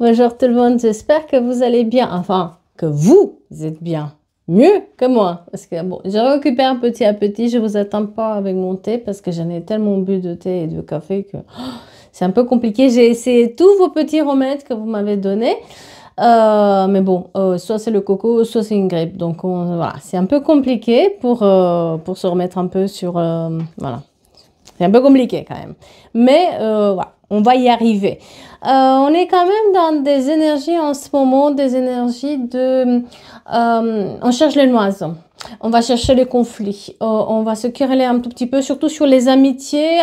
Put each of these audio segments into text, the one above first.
Bonjour tout le monde, j'espère que vous allez bien, enfin que vous êtes bien, mieux que moi. Parce que bon, j'ai récupéré un petit à petit, je vous attends pas avec mon thé parce que j'en ai tellement bu de thé et de café que c'est un peu compliqué. J'ai essayé tous vos petits remèdes que vous m'avez donnés, mais bon, soit c'est le coco, soit c'est une grippe. Donc voilà, c'est un peu compliqué pour se remettre un peu sur... voilà, c'est un peu compliqué quand même. Mais voilà, on va y arriver. On est quand même dans des énergies en ce moment, des énergies de... on cherche les noises. On va chercher les conflits. On va se quereller un tout petit peu, surtout sur les amitiés.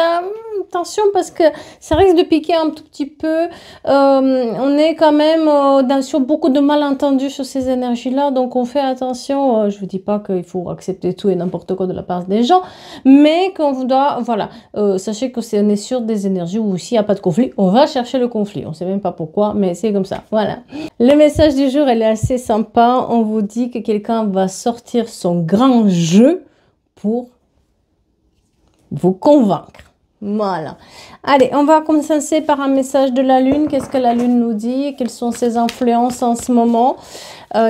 Attention parce que ça risque de piquer un tout petit peu. On est quand même sur beaucoup de malentendus sur ces énergies-là. Donc on fait attention. Je ne vous dis pas qu'il faut accepter tout et n'importe quoi de la part des gens. Mais qu'on vous doit... Voilà. Sachez que on est sur des énergies où s'il n'y a pas de conflit, on va chercher le conflit. On ne sait même pas pourquoi, mais c'est comme ça. Voilà. Le message du jour, elle est assez sympa. On vous dit que quelqu'un va sortir son grand jeu pour vous convaincre. Voilà. Allez, on va commencer par un message de la Lune. Qu'est-ce que la Lune nous dit? Quelles sont ses influences en ce moment?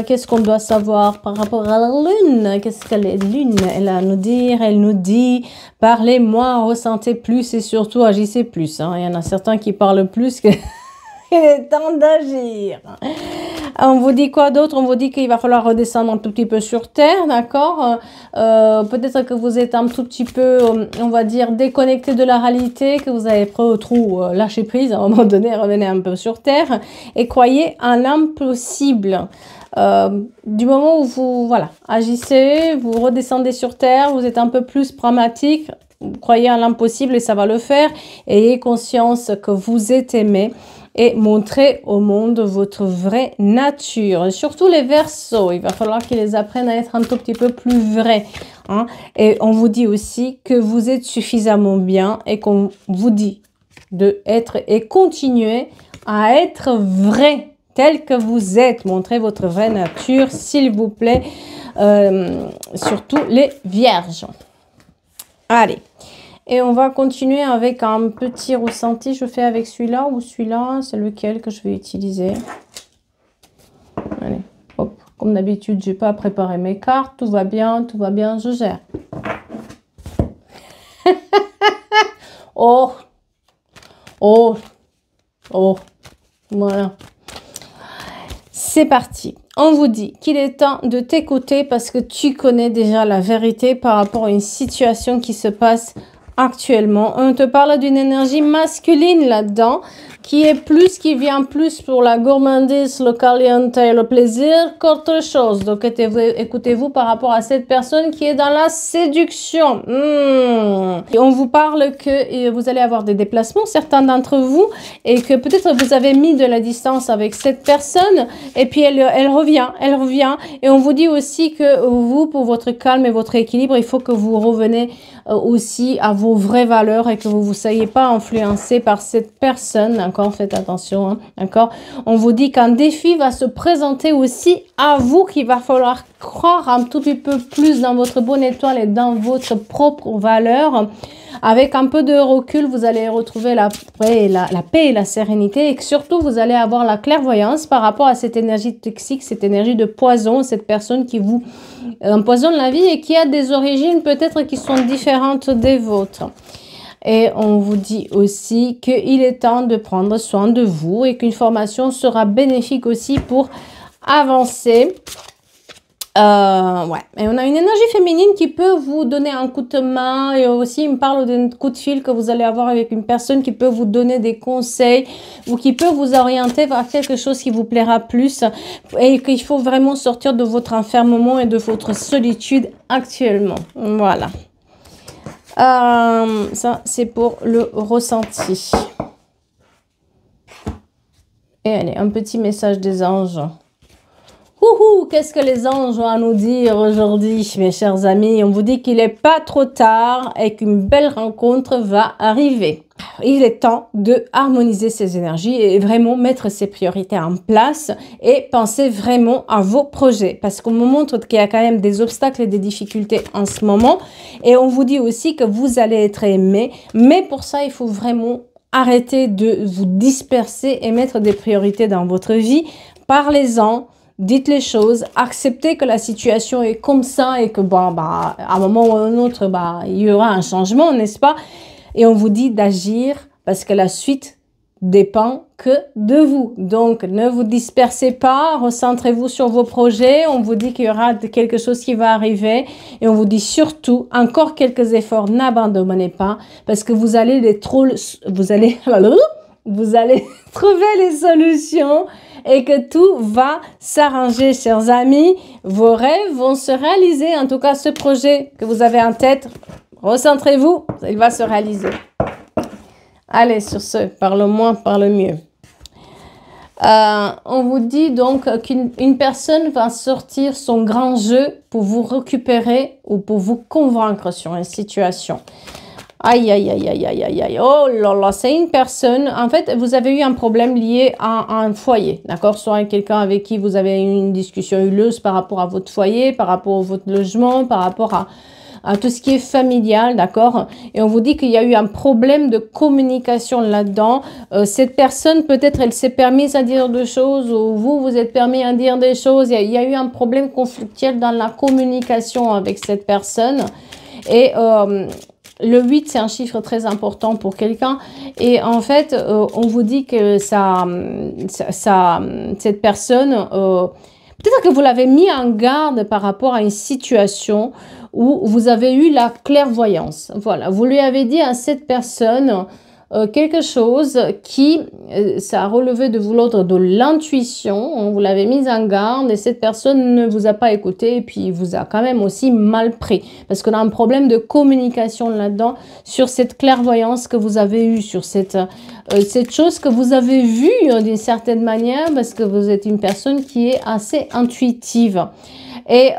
Qu'est-ce qu'on doit savoir par rapport à la Lune? Qu'est-ce que la Lune, elle a à nous dire? Elle nous dit, parlez moins, ressentez plus et surtout agissez plus. Hein. Il y en a certains qui parlent plus que... Il est temps d'agir. On vous dit quoi d'autre? On vous dit qu'il va falloir redescendre un tout petit peu sur Terre, d'accord? Peut-être que vous êtes un tout petit peu, on va dire, déconnecté de la réalité, que vous avez trop lâché prise. À un moment donné, revenez un peu sur Terre et croyez en l'impossible. Du moment où vous voilà, agissez, vous redescendez sur Terre, vous êtes un peu plus pragmatique, vous croyez en l'impossible et ça va le faire. Ayez conscience que vous êtes aimé. Et montrez au monde votre vraie nature. Et surtout les Verseaux, il va falloir qu'ils apprennent à être un tout petit peu plus vrais. Hein. Et on vous dit aussi que vous êtes suffisamment bien et qu'on vous dit de être et continuer à être vrai tel que vous êtes. Montrez votre vraie nature, s'il vous plaît, surtout les Vierges. Allez. Et on va continuer avec un petit ressenti. Je fais avec celui-là ou celui-là. C'est lequel que je vais utiliser. Allez, hop. Comme d'habitude, je n'ai pas préparé mes cartes. Tout va bien, je gère. Oh, oh, oh. Voilà. C'est parti. On vous dit qu'il est temps de t'écouter parce que tu connais déjà la vérité par rapport à une situation qui se passe actuellement. On te parle d'une énergie masculine là-dedans, qui vient plus pour la gourmandise, le caliente et le plaisir qu'autre chose. Donc écoutez-vous par rapport à cette personne qui est dans la séduction. Et on vous parle que vous allez avoir des déplacements, certains d'entre vous, et que peut-être vous avez mis de la distance avec cette personne, et puis elle revient. Et on vous dit aussi que vous, pour votre calme et votre équilibre, il faut que vous revenez aussi à vos vraies valeurs et que vous ne soyez pas influencé par cette personne. D'accord, faites attention. Hein, d'accord. On vous dit qu'un défi va se présenter aussi à vous, qu'il va falloir croire un tout petit peu plus dans votre bonne étoile et dans votre propre valeur. Avec un peu de recul, vous allez retrouver la paix et la sérénité et que surtout, vous allez avoir la clairvoyance par rapport à cette énergie toxique, cette énergie de poison, cette personne qui vous empoisonne la vie et qui a des origines peut-être qui sont différentes des vôtres. Et on vous dit aussi qu'il est temps de prendre soin de vous et qu'une formation sera bénéfique aussi pour avancer. Ouais, et on a une énergie féminine qui peut vous donner un coup de main et aussi il me parle d'un coup de fil que vous allez avoir avec une personne qui peut vous donner des conseils ou qui peut vous orienter vers quelque chose qui vous plaira plus et qu'il faut vraiment sortir de votre enfermement et de votre solitude actuellement. Voilà. Ça, c'est pour le ressenti. Et allez, un petit message des anges. Qu'est-ce que les anges ont à nous dire aujourd'hui, mes chers amis? On vous dit qu'il n'est pas trop tard et qu'une belle rencontre va arriver. Il est temps de harmoniser ses énergies et vraiment mettre ses priorités en place et penser vraiment à vos projets. Parce qu'on me montre qu'il y a quand même des obstacles et des difficultés en ce moment. Et on vous dit aussi que vous allez être aimé. Mais pour ça, il faut vraiment arrêter de vous disperser et mettre des priorités dans votre vie. Parlez-en, dites les choses, acceptez que la situation est comme ça et que bon, bah, à un moment ou à un autre, bah, il y aura un changement, n'est-ce pas? Et on vous dit d'agir parce que la suite dépend que de vous. Donc, ne vous dispersez pas, recentrez-vous sur vos projets. On vous dit qu'il y aura quelque chose qui va arriver et on vous dit surtout, encore quelques efforts, n'abandonnez pas parce que vous allez vous allez trouver les solutions et que tout va s'arranger, chers amis. Vos rêves vont se réaliser. En tout cas, ce projet que vous avez en tête, recentrez-vous, il va se réaliser. Allez, sur ce, par le moins, par le mieux. On vous dit donc qu'une personne va sortir son grand jeu pour vous récupérer ou pour vous convaincre sur une situation. Aïe, aïe, aïe, aïe, aïe, aïe, aïe. Oh là là, c'est une personne. En fait, vous avez eu un problème lié à un foyer, d'accord? Soit quelqu'un avec qui vous avez eu une discussion huileuse par rapport à votre foyer, par rapport à votre logement, par rapport à tout ce qui est familial, d'accord? Et on vous dit qu'il y a eu un problème de communication là-dedans. Cette personne, peut-être, elle s'est permise à dire des choses ou vous êtes permis à dire des choses. Il y a eu un problème conflictuel dans la communication avec cette personne. Et le 8, c'est un chiffre très important pour quelqu'un. Et en fait, on vous dit que cette personne, peut-être que vous l'avez mis en garde par rapport à une situation où vous avez eu la clairvoyance. Voilà, vous lui avez dit à cette personne quelque chose qui, ça a relevé de vous l'ordre de l'intuition. Vous l'avez mise en garde et cette personne ne vous a pas écouté et puis vous a quand même aussi mal pris. Parce qu'on a un problème de communication là-dedans sur cette clairvoyance que vous avez eue, sur cette chose que vous avez vue d'une certaine manière parce que vous êtes une personne qui est assez intuitive. Et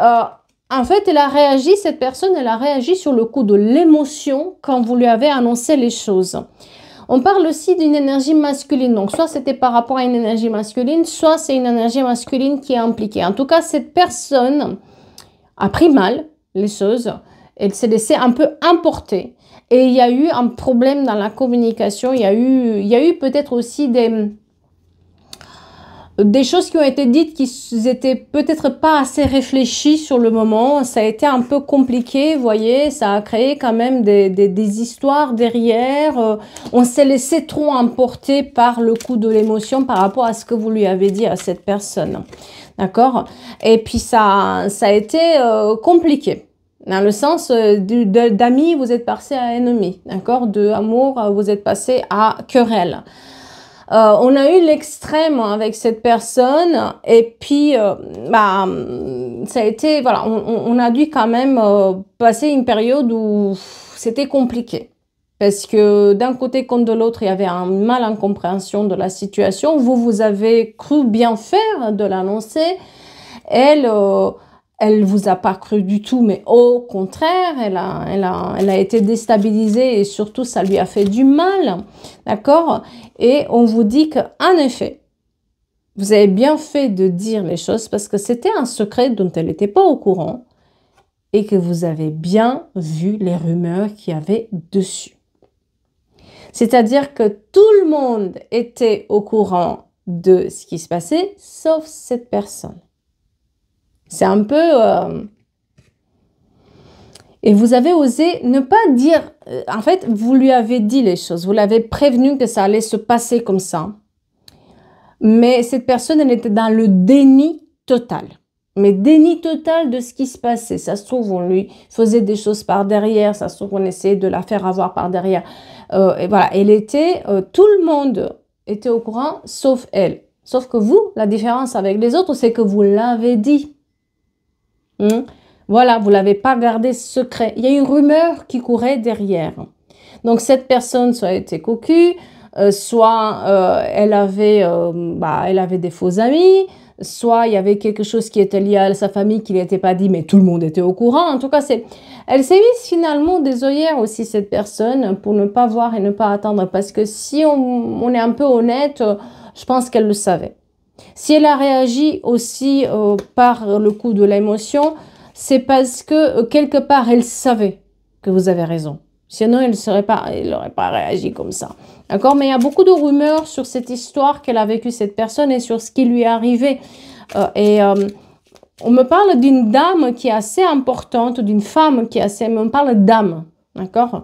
en fait, elle a réagi, cette personne, elle a réagi sur le coup de l'émotion quand vous lui avez annoncé les choses. On parle aussi d'une énergie masculine. Donc, soit c'était par rapport à une énergie masculine, soit c'est une énergie masculine qui est impliquée. En tout cas, cette personne a pris mal les choses. Elle s'est laissée un peu emporter. Et il y a eu un problème dans la communication. Il y a eu peut-être aussi des choses qui ont été dites qui étaient peut-être pas assez réfléchies sur le moment. Ça a été un peu compliqué, vous voyez. Ça a créé quand même des histoires derrière. On s'est laissé trop emporter par le coup de l'émotion par rapport à ce que vous lui avez dit à cette personne. D'accord? Et puis ça a été compliqué. Dans le sens d'amis, vous êtes passé à ennemi. D'accord? De amour, vous êtes passé à querelle. On a eu l'extrême avec cette personne et puis ça a été, voilà, on a dû quand même passer une période où c'était compliqué. Parce que d'un côté comme de l'autre, il y avait un mal incompréhension de la situation. Vous avez cru bien faire de l'annoncer. Elle vous a pas cru du tout, mais au contraire, elle a été déstabilisée et surtout, ça lui a fait du mal, d'accord? Et on vous dit qu'en effet, vous avez bien fait de dire les choses parce que c'était un secret dont elle n'était pas au courant et que vous avez bien vu les rumeurs qu'il y avait dessus. C'est-à-dire que tout le monde était au courant de ce qui se passait, sauf cette personne. C'est un peu... Et vous avez osé ne pas dire... En fait, vous lui avez dit les choses. Vous l'avez prévenu que ça allait se passer comme ça. Mais cette personne, elle était dans le déni total. Mais déni total de ce qui se passait. Ça se trouve, on lui faisait des choses par derrière. Ça se trouve, on essayait de la faire avoir par derrière. Et voilà, elle était... tout le monde était au courant, sauf elle. Sauf que vous, la différence avec les autres, c'est que vous l'avez dit. Voilà, vous ne l'avez pas gardé secret. Il y a une rumeur qui courait derrière. Donc, cette personne soit était cocu, soit elle avait des faux amis, soit il y avait quelque chose qui était lié à sa famille qui n'était pas dit, mais tout le monde était au courant. En tout cas, elle s'est mise finalement des œillères aussi, cette personne, pour ne pas voir et ne pas attendre. Parce que si on est un peu honnête, je pense qu'elle le savait. Si elle a réagi aussi par le coup de l'émotion, c'est parce que quelque part, elle savait que vous avez raison. Sinon, il n'aurait pas réagi comme ça. D'accord? Mais il y a beaucoup de rumeurs sur cette histoire qu'elle a vécue, cette personne, et sur ce qui lui est arrivé. On me parle d'une dame qui est assez importante, d'une femme qui est assez... On me parle d'âme. D'accord?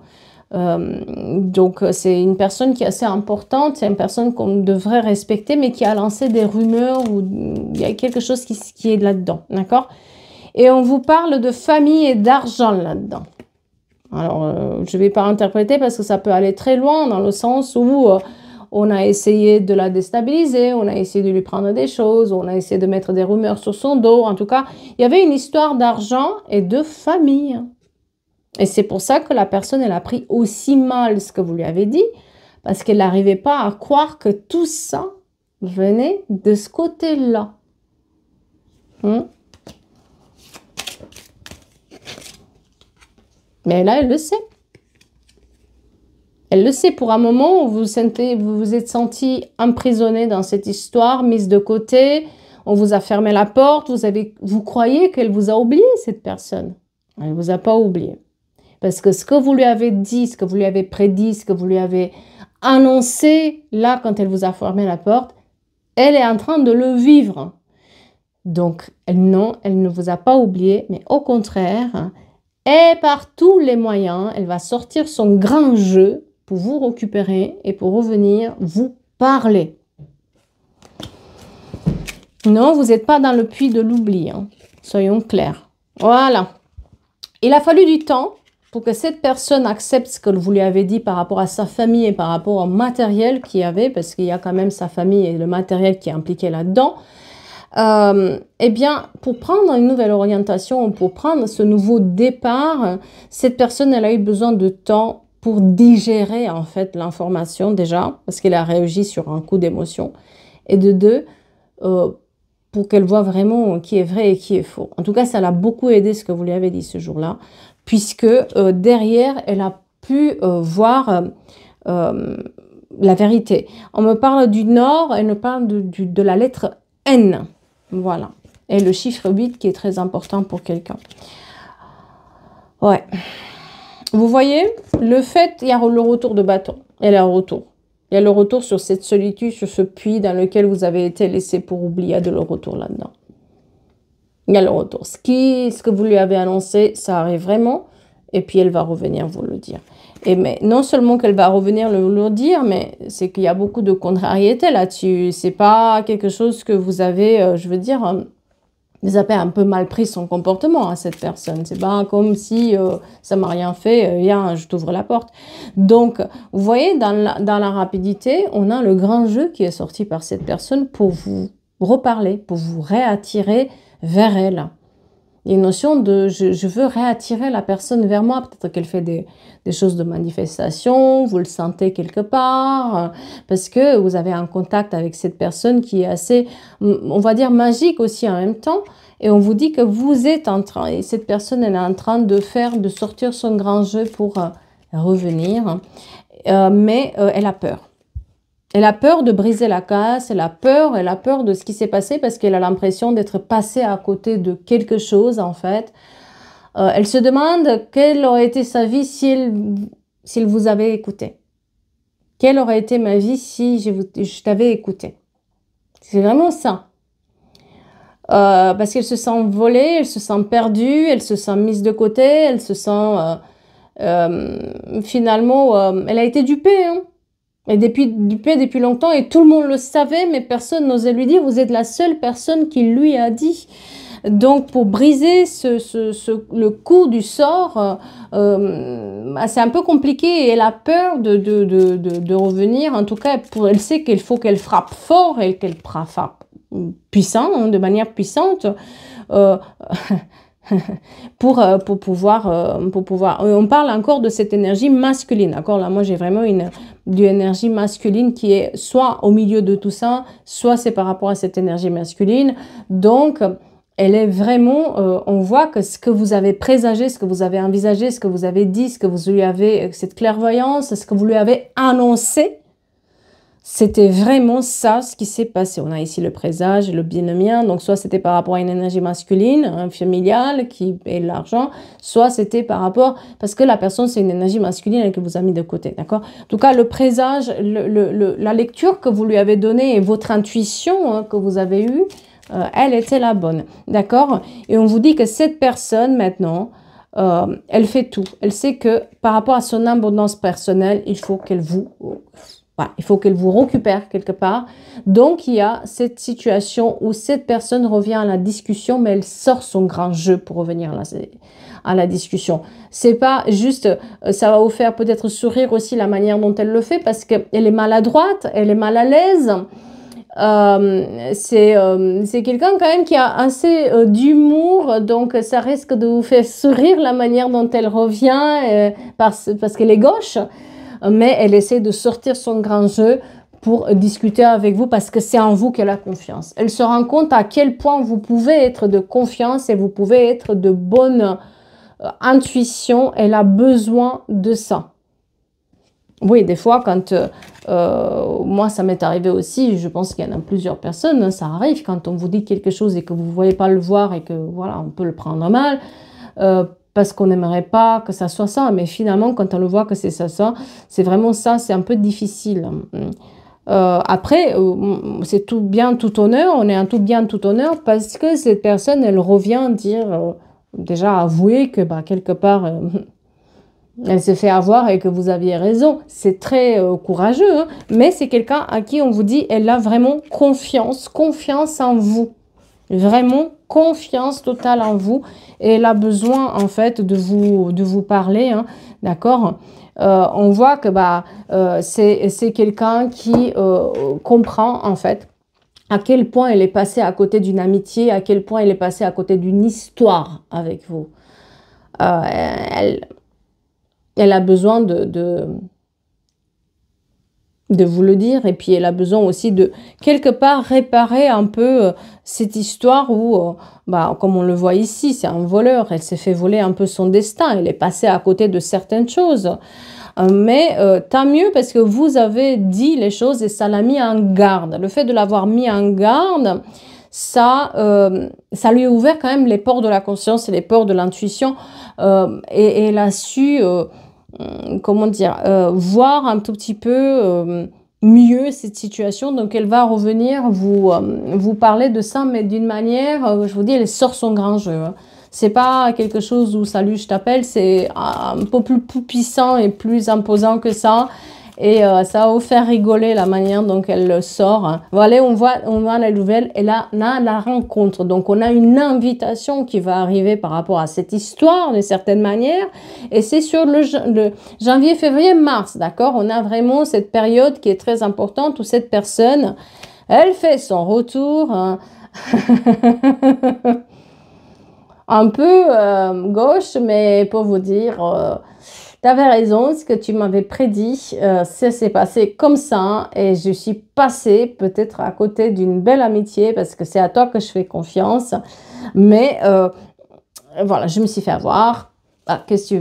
Donc, c'est une personne qui est assez importante. C'est une personne qu'on devrait respecter, mais qui a lancé des rumeurs où il y a quelque chose qui est là-dedans. D'accord? Et on vous parle de famille et d'argent là-dedans. Alors, je ne vais pas interpréter parce que ça peut aller très loin dans le sens où on a essayé de la déstabiliser, on a essayé de lui prendre des choses, on a essayé de mettre des rumeurs sur son dos. En tout cas, il y avait une histoire d'argent et de famille. Et c'est pour ça que la personne, elle a pris aussi mal ce que vous lui avez dit, parce qu'elle n'arrivait pas à croire que tout ça venait de ce côté-là. Mais là, elle le sait. Elle le sait. Pour un moment, vous vous êtes senti emprisonné dans cette histoire, mise de côté. On vous a fermé la porte. Vous croyez qu'elle vous a oublié, cette personne. Elle ne vous a pas oublié. Parce que ce que vous lui avez dit, ce que vous lui avez prédit, ce que vous lui avez annoncé, là, quand elle vous a fermé la porte, elle est en train de le vivre. Donc, non, elle ne vous a pas oublié, mais au contraire... Et par tous les moyens, elle va sortir son grand jeu pour vous récupérer et pour revenir vous parler. Non, vous n'êtes pas dans le puits de l'oubli, hein. Soyons clairs. Voilà. Il a fallu du temps pour que cette personne accepte ce que vous lui avez dit par rapport à sa famille et par rapport au matériel qu'il y avait, parce qu'il y a quand même sa famille et le matériel qui est impliqué là-dedans. Eh bien, pour prendre une nouvelle orientation, pour prendre ce nouveau départ, cette personne, elle a eu besoin de temps pour digérer en fait l'information déjà, parce qu'elle a réagi sur un coup d'émotion, et de deux, pour qu'elle voit vraiment qui est vrai et qui est faux. En tout cas, ça l'a beaucoup aidé ce que vous lui avez dit ce jour-là, puisque derrière, elle a pu voir la vérité. On me parle du Nord, elle me parle de la lettre N. Voilà. Et le chiffre 8 qui est très important pour quelqu'un. Ouais. Vous voyez, le fait, il y a le retour de bâton. Il y a le retour. Il y a le retour sur cette solitude, sur ce puits dans lequel vous avez été laissé pour oublier. Il y a de le retour là-dedans. Il y a le retour. Ce que vous lui avez annoncé, ça arrive vraiment. Et puis, elle va revenir vous le dire. Mais non seulement qu'elle va revenir le dire, mais c'est qu'il y a beaucoup de contrariété là-dessus. C'est pas quelque chose que vous avez, je veux dire, vous avez un peu mal pris son comportement à cette personne. C'est pas comme si ça m'a rien fait, viens, je t'ouvre la porte. Donc, vous voyez, dans la rapidité, on a le grand jeu qui est sorti par cette personne pour vous reparler, pour vous réattirer vers elle. Il y a une notion de je veux réattirer la personne vers moi. Peut-être qu'elle fait des choses de manifestation, vous le sentez quelque part, parce que vous avez un contact avec cette personne qui est assez, on va dire, magique aussi en même temps. Et on vous dit que vous êtes en train, et cette personne, elle est en train de sortir son grand jeu pour revenir. Mais elle a peur. Elle a peur de briser la casse, elle a peur de ce qui s'est passé parce qu'elle a l'impression d'être passée à côté de quelque chose en fait. Elle se demande quelle aurait été sa vie s'il vous avait écouté. Quelle aurait été ma vie si je t'avais écouté. C'est vraiment ça. Parce qu'elle se sent volée, elle se sent perdue, elle se sent mise de côté, elle se sent finalement, elle a été dupée, hein. Et depuis longtemps, et tout le monde le savait, mais personne n'osait lui dire, vous êtes la seule personne qui lui a dit. Donc, pour briser le coup du sort, c'est un peu compliqué et elle a peur de revenir. En tout cas, elle sait qu'il faut qu'elle frappe fort et qu'elle frappe puissant, hein, de manière puissante. Pour pouvoir, on parle encore de cette énergie masculine, d'accord? Là, moi, j'ai vraiment une énergie masculine qui est soit au milieu de tout ça, soit c'est par rapport à cette énergie masculine. Donc, elle est vraiment, on voit que ce que vous avez présagé, ce que vous avez envisagé, ce que vous avez dit, ce que vous lui avez, cette clairvoyance, ce que vous lui avez annoncé, C'était vraiment ça ce qui s'est passé. On a ici le présage et le binomien. Donc, soit c'était par rapport à une énergie masculine, familiale, qui est l'argent, soit c'était par rapport, parce que la personne, c'est une énergie masculine et que vous avez mis de côté, d'accord? En tout cas, le présage, la lecture que vous lui avez donnée et votre intuition que vous avez eue, elle était la bonne, d'accord? Et on vous dit que cette personne, maintenant, elle fait tout. Elle sait que par rapport à son abondance personnelle, il faut qu'elle vous... Voilà, il faut qu'elle vous récupère quelque part. Donc, il y a cette situation où cette personne revient à la discussion, mais elle sort son grand jeu pour revenir à la discussion. C'est pas juste, ça va vous faire peut-être sourire aussi la manière dont elle le fait, parce qu'elle est maladroite, elle est mal à l'aise. C'est quelqu'un quand même qui a assez d'humour, donc ça risque de vous faire sourire la manière dont elle revient, parce qu'elle est gauche. Mais elle essaie de sortir son grand jeu pour discuter avec vous parce que c'est en vous qu'elle a confiance. Elle se rend compte à quel point vous pouvez être de confiance et vous pouvez être de bonne intuition. Elle a besoin de ça. Oui, des fois, quand moi, ça m'est arrivé aussi, je pense qu'il y en a plusieurs personnes, hein, ça arrive quand on vous dit quelque chose et que vous ne voyez pas le voir et que voilà, on peut le prendre mal. Parce qu'on n'aimerait pas que ça soit ça, mais finalement, quand on le voit que c'est ça, c'est vraiment ça, c'est un peu difficile. Après, c'est tout bien, tout honneur, on est un tout bien, tout honneur, parce que cette personne, elle revient dire, déjà avouer que quelque part, elle s'est fait avoir et que vous aviez raison. C'est très courageux, hein, mais c'est quelqu'un à qui on vous dit, elle a vraiment confiance en vous. Vraiment confiance totale en vous et elle a besoin en fait de vous parler, hein, d'accord? On voit que c'est quelqu'un qui comprend en fait à quel point elle est passée à côté d'une amitié, à quel point elle est passée à côté d'une histoire avec vous. Elle a besoin de vous le dire, et puis elle a besoin aussi de quelque part réparer un peu cette histoire où, comme on le voit ici, c'est un voleur, elle s'est fait voler un peu son destin, elle est passée à côté de certaines choses, mais tant mieux parce que vous avez dit les choses et ça l'a mis en garde. Le fait de l'avoir mis en garde, ça lui a ouvert quand même les ports de la conscience et les ports de l'intuition, et elle a su... comment dire, voir un tout petit peu mieux cette situation. Donc, elle va revenir vous parler de ça, mais d'une manière, je vous dis, elle sort son grand jeu. Hein. C'est pas quelque chose où salut, je t'appelle, c'est un peu plus puissant et plus imposant que ça. Et ça va vous faire rigoler la manière dont elle sort. Hein. Voilà, on voit la nouvelle et là, on a la rencontre. Donc, on a une invitation qui va arriver par rapport à cette histoire d'une certaine manière. Et c'est sur le janvier, février, mars, d'accord? On a vraiment cette période qui est très importante où cette personne, elle fait son retour. Hein. Un peu gauche, mais pour vous dire... tu avais raison, ce que tu m'avais prédit, ça s'est passé comme ça et je suis passée peut-être à côté d'une belle amitié parce que c'est à toi que je fais confiance. Mais voilà, je me suis fait avoir. Qu'est-ce que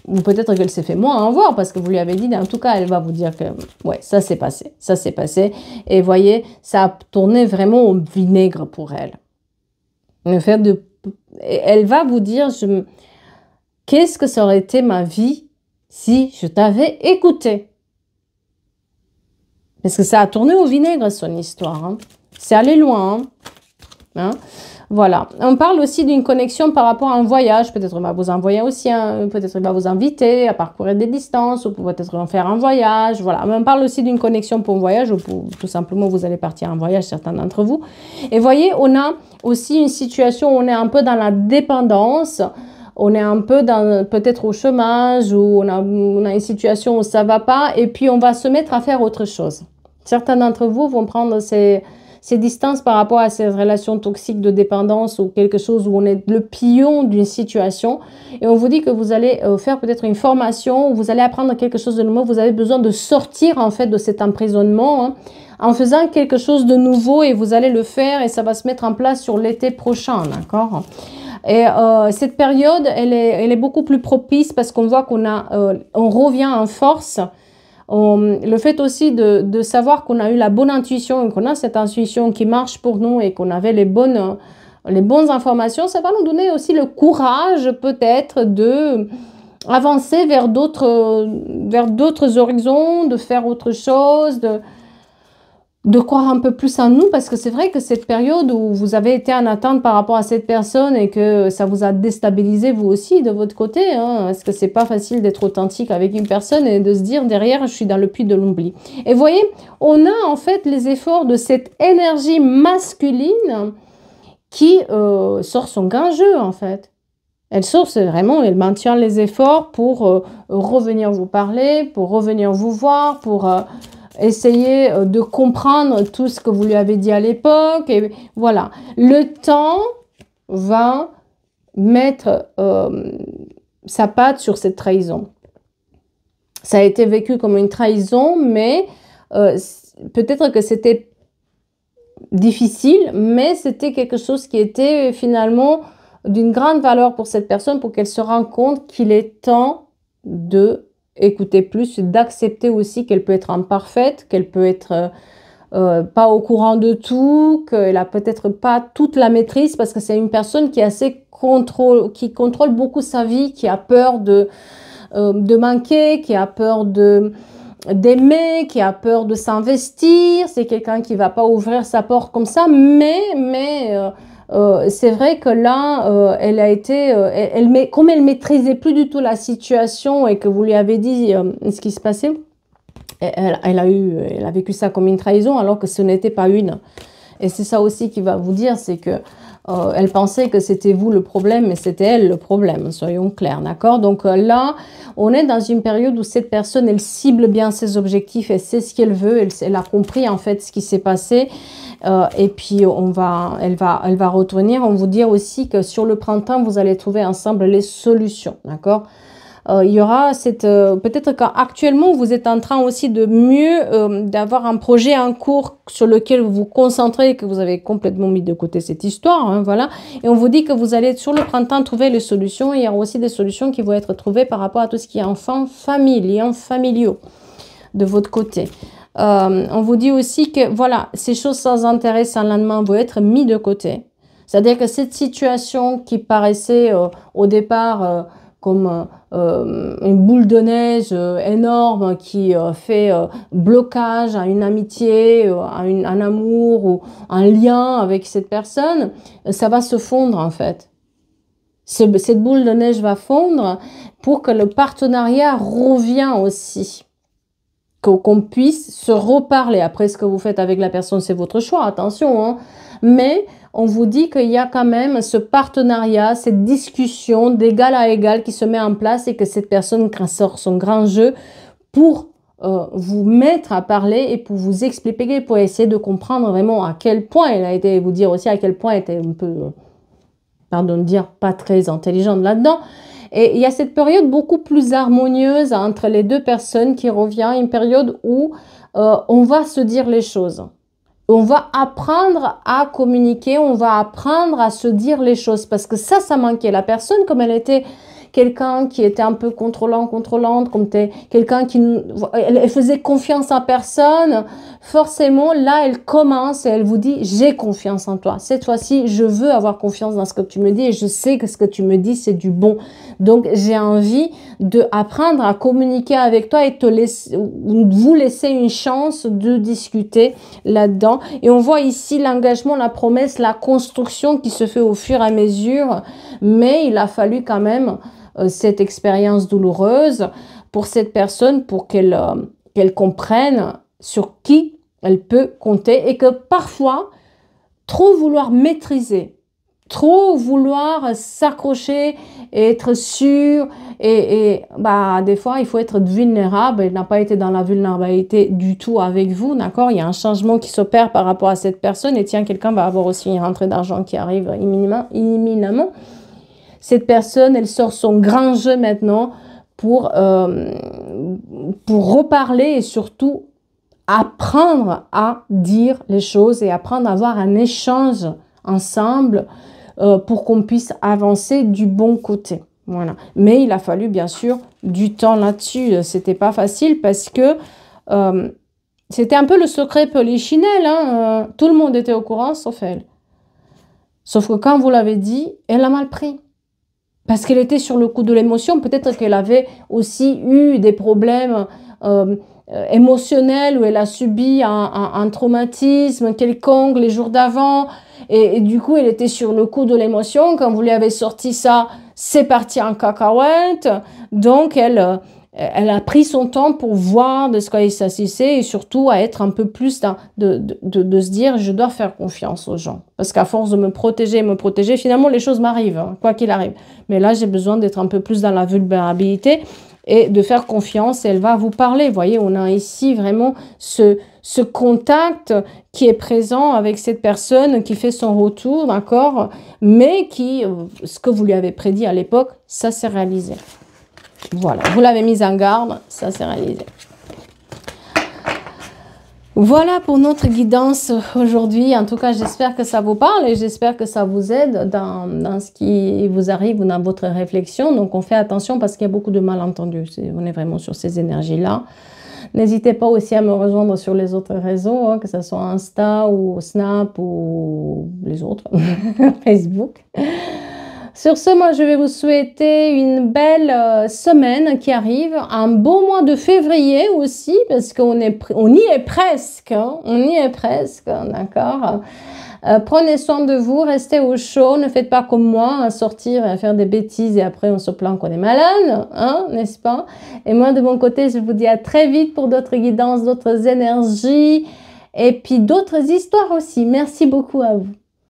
ou peut-être qu'elle s'est fait moins avoir parce que vous lui avez dit, en tout cas, elle va vous dire que ouais, ça s'est passé, ça s'est passé. Et voyez, ça a tourné vraiment au vinaigre pour elle. Le fait de... Elle va vous dire, qu'est-ce que ça aurait été ma vie si je t'avais écouté. Parce que ça a tourné au vinaigre, son histoire. Hein. C'est allé loin. Hein. Voilà. On parle aussi d'une connexion par rapport à un voyage. Peut-être il va vous envoyer aussi, peut-être il va vous inviter à parcourir des distances, ou peut-être en faire un voyage. Voilà. Mais on parle aussi d'une connexion pour un voyage, ou pour, tout simplement vous allez partir en voyage, certains d'entre vous. Et voyez, on a aussi une situation où on est un peu dans la dépendance. On est un peu peut-être au chômage ou on a une situation où ça ne va pas et puis on va se mettre à faire autre chose. Certains d'entre vous vont prendre ces distances par rapport à ces relations toxiques de dépendance ou quelque chose où on est le pion d'une situation et on vous dit que vous allez faire peut-être une formation ou vous allez apprendre quelque chose de nouveau. Vous avez besoin de sortir en fait de cet emprisonnement hein, en faisant quelque chose de nouveau et vous allez le faire et ça va se mettre en place sur l'été prochain, d'accord ? Et cette période, elle est beaucoup plus propice parce qu'on voit on revient en force Le fait aussi de savoir qu'on a eu la bonne intuition, qu'on a cette intuition qui marche pour nous et qu'on avait les bonnes informations, ça va nous donner aussi le courage peut-être de avancer vers d'autres horizons, de faire autre chose, de croire un peu plus en nous, parce que c'est vrai que cette période où vous avez été en attente par rapport à cette personne et que ça vous a déstabilisé vous aussi de votre côté, hein, parce que c'est pas facile d'être authentique avec une personne et de se dire derrière je suis dans le puits de l'oubli. Et vous voyez, on a en fait les efforts de cette énergie masculine qui sort son grand jeu en fait. Elle sort, c'est vraiment, elle maintient les efforts pour revenir vous parler, pour revenir vous voir, pour essayer de comprendre tout ce que vous lui avez dit à l'époque. Et voilà, le temps va mettre sa patte sur cette trahison. Ça a été vécu comme une trahison, mais peut-être que c'était difficile, mais c'était quelque chose qui était finalement d'une grande valeur pour cette personne, pour qu'elle se rende compte qu'il est temps de écouter plus, d'accepter aussi qu'elle peut être imparfaite, qu'elle peut être pas au courant de tout, qu'elle a peut-être pas toute la maîtrise, parce que c'est une personne qui est assez qui contrôle beaucoup sa vie, qui a peur de manquer, qui a peur d'aimer, qui a peur de s'investir. C'est quelqu'un qui va pas ouvrir sa porte comme ça, mais c'est vrai que là, elle a été, comme elle maîtrisait plus du tout la situation et que vous lui avez dit ce qui se passait, elle a vécu ça comme une trahison alors que ce n'était pas une. Et c'est ça aussi qui va vous dire, c'est que elle pensait que c'était vous le problème, mais c'était elle le problème, soyons clairs, d'accord? Donc là, on est dans une période où cette personne, elle cible bien ses objectifs, elle sait ce qu'elle veut, elle a compris en fait ce qui s'est passé. Et puis elle va retourner. On vous dire aussi que sur le printemps, vous allez trouver ensemble les solutions, d'accord? Il y aura peut-être qu'actuellement vous êtes en train aussi de mieux d'avoir un projet en cours sur lequel vous vous concentrez et que vous avez complètement mis de côté cette histoire, hein, voilà. Et on vous dit que vous allez sur le printemps trouver les solutions. Et il y aura aussi des solutions qui vont être trouvées par rapport à tout ce qui est enfants, famille, liens familiaux de votre côté. On vous dit aussi que voilà, ces choses sans intérêt, sans lendemain vont être mis de côté. C'est-à-dire que cette situation qui paraissait au départ comme une boule de neige énorme qui fait blocage à une amitié, à un amour ou un lien avec cette personne, ça va se fondre en fait. Cette boule de neige va fondre pour que le partenariat revienne aussi. Qu'on puisse se reparler. Après, ce que vous faites avec la personne, c'est votre choix, attention, hein. Mais on vous dit qu'il y a quand même ce partenariat, cette discussion d'égal à égal qui se met en place et que cette personne sort son grand jeu pour vous mettre à parler et pour vous expliquer, pour essayer de comprendre vraiment à quel point elle a été, vous dire aussi à quel point elle était un peu, pardon de dire, pas très intelligente là-dedans. Et il y a cette période beaucoup plus harmonieuse entre les deux personnes qui revient, une période où on va se dire les choses. On va apprendre à communiquer, on va apprendre à se dire les choses. Parce que ça manquait. La personne, comme elle était quelqu'un qui était un peu contrôlante, comme quelqu'un qui elle faisait confiance à personne, forcément, là, elle commence et elle vous dit, j'ai confiance en toi. Cette fois-ci, je veux avoir confiance dans ce que tu me dis et je sais que ce que tu me dis, c'est du bon. Donc, j'ai envie d'apprendre à communiquer avec toi et vous laisser une chance de discuter là-dedans. Et on voit ici l'engagement, la promesse, la construction qui se fait au fur et à mesure. Mais il a fallu quand même cette expérience douloureuse pour cette personne pour qu'elle comprenne sur qui elle peut compter et que parfois, trop vouloir maîtriser, trop vouloir s'accrocher et être sûr et des fois il faut être vulnérable. Elle n'a pas été dans la vulnérabilité du tout avec vous, d'accord? Il y a un changement qui s'opère par rapport à cette personne et tiens, quelqu'un va avoir aussi une rentrée d'argent qui arrive imminemment. Cette personne, elle sort son grand jeu maintenant pour reparler et surtout apprendre à dire les choses et apprendre à avoir un échange ensemble pour qu'on puisse avancer du bon côté. Voilà. Mais il a fallu, bien sûr, du temps là-dessus. C'était pas facile parce que c'était un peu le secret polichinelle. Hein. Tout le monde était au courant, sauf elle. Sauf que quand vous l'avez dit, elle a mal pris. Parce qu'elle était sur le coup de l'émotion. Peut-être qu'elle avait aussi eu des problèmes émotionnels où elle a subi un traumatisme quelconque les jours d'avant. Et du coup, elle était sur le coup de l'émotion. Quand vous lui avez sorti ça, c'est parti en cacahuète. Donc, elle a pris son temps pour voir de ce qu'il s'agissait et surtout à être un peu plus de se dire, je dois faire confiance aux gens. Parce qu'à force de me protéger, finalement, les choses m'arrivent, hein, quoi qu'il arrive. Mais là, j'ai besoin d'être un peu plus dans la vulnérabilité et de faire confiance et elle va vous parler. Vous voyez, on a ici vraiment ce contact qui est présent avec cette personne qui fait son retour, d'accord, mais qui, ce que vous lui avez prédit à l'époque, ça s'est réalisé. Voilà, vous l'avez mise en garde, ça s'est réalisé. Voilà pour notre guidance aujourd'hui. En tout cas, j'espère que ça vous parle et j'espère que ça vous aide dans ce qui vous arrive ou dans votre réflexion. Donc, on fait attention parce qu'il y a beaucoup de malentendus. On est vraiment sur ces énergies-là. N'hésitez pas aussi à me rejoindre sur les autres réseaux, hein, que ce soit Insta ou Snap ou les autres, Facebook. Sur ce, moi, je vais vous souhaiter une belle semaine qui arrive, un bon mois de février aussi, parce qu'on y est presque, hein, on y est presque, d'accord. Prenez soin de vous, restez au chaud, ne faites pas comme moi, à sortir et à faire des bêtises et après on se plaint qu'on est malade, hein, n'est-ce pas? Et moi, de mon côté, je vous dis à très vite pour d'autres guidances, d'autres énergies et puis d'autres histoires aussi. Merci beaucoup à vous.